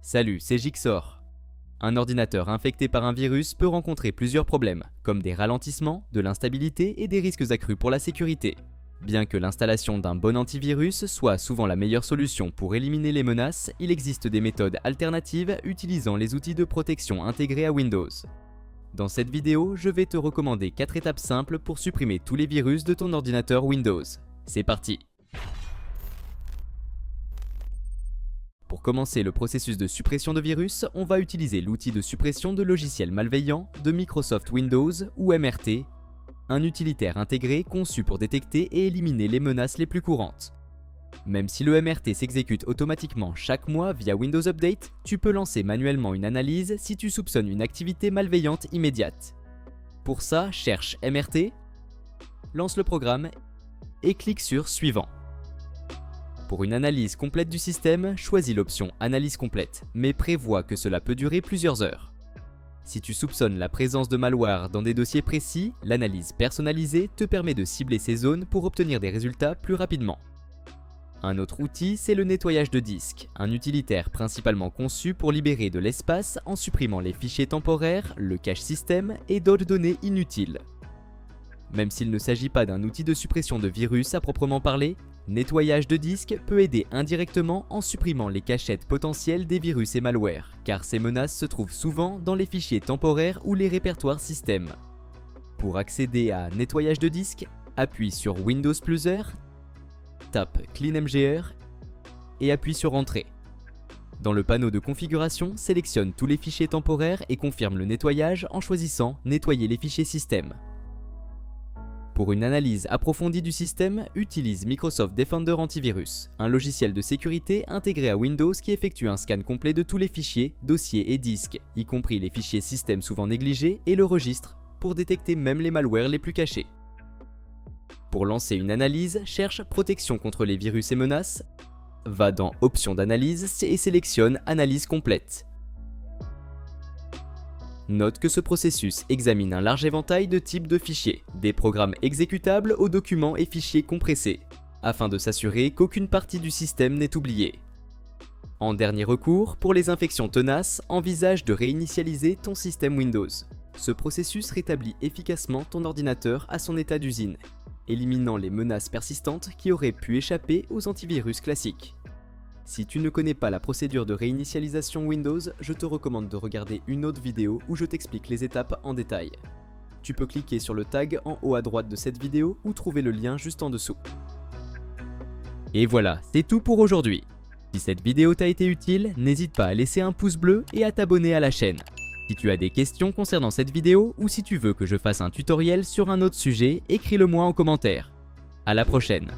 Salut, c'est Jigsaw. Un ordinateur infecté par un virus peut rencontrer plusieurs problèmes, comme des ralentissements, de l'instabilité et des risques accrus pour la sécurité. Bien que l'installation d'un bon antivirus soit souvent la meilleure solution pour éliminer les menaces, il existe des méthodes alternatives utilisant les outils de protection intégrés à Windows. Dans cette vidéo, je vais te recommander 4 étapes simples pour supprimer tous les virus de ton ordinateur Windows. C'est parti! Pour commencer le processus de suppression de virus, on va utiliser l'outil de suppression de logiciels malveillants de Microsoft Windows ou MRT, un utilitaire intégré conçu pour détecter et éliminer les menaces les plus courantes. Même si le MRT s'exécute automatiquement chaque mois via Windows Update, tu peux lancer manuellement une analyse si tu soupçonnes une activité malveillante immédiate. Pour ça, cherche MRT, lance le programme et clique sur Suivant. Pour une analyse complète du système, choisis l'option Analyse complète, mais prévois que cela peut durer plusieurs heures. Si tu soupçonnes la présence de malware dans des dossiers précis, l'analyse personnalisée te permet de cibler ces zones pour obtenir des résultats plus rapidement. Un autre outil, c'est le nettoyage de disques, un utilitaire principalement conçu pour libérer de l'espace en supprimant les fichiers temporaires, le cache système et d'autres données inutiles. Même s'il ne s'agit pas d'un outil de suppression de virus à proprement parler, nettoyage de disques peut aider indirectement en supprimant les cachettes potentielles des virus et malwares, car ces menaces se trouvent souvent dans les fichiers temporaires ou les répertoires système. Pour accéder à nettoyage de disques, appuie sur Windows +R, tape Clean MGR et appuie sur Entrée. Dans le panneau de configuration, sélectionne tous les fichiers temporaires et confirme le nettoyage en choisissant Nettoyer les fichiers système. Pour une analyse approfondie du système, utilise Microsoft Defender Antivirus, un logiciel de sécurité intégré à Windows qui effectue un scan complet de tous les fichiers, dossiers et disques, y compris les fichiers système souvent négligés et le registre, pour détecter même les malwares les plus cachés. Pour lancer une analyse, cherche Protection contre les virus et menaces, va dans Options d'analyse et sélectionne Analyse complète. Note que ce processus examine un large éventail de types de fichiers, des programmes exécutables aux documents et fichiers compressés, afin de s'assurer qu'aucune partie du système n'est oubliée. En dernier recours, pour les infections tenaces, envisage de réinitialiser ton système Windows. Ce processus rétablit efficacement ton ordinateur à son état d'usine, éliminant les menaces persistantes qui auraient pu échapper aux antivirus classiques. Si tu ne connais pas la procédure de réinitialisation Windows, je te recommande de regarder une autre vidéo où je t'explique les étapes en détail. Tu peux cliquer sur le tag en haut à droite de cette vidéo ou trouver le lien juste en dessous. Et voilà, c'est tout pour aujourd'hui. Si cette vidéo t'a été utile, n'hésite pas à laisser un pouce bleu et à t'abonner à la chaîne. Si tu as des questions concernant cette vidéo ou si tu veux que je fasse un tutoriel sur un autre sujet, écris-le moi en commentaire. À la prochaine.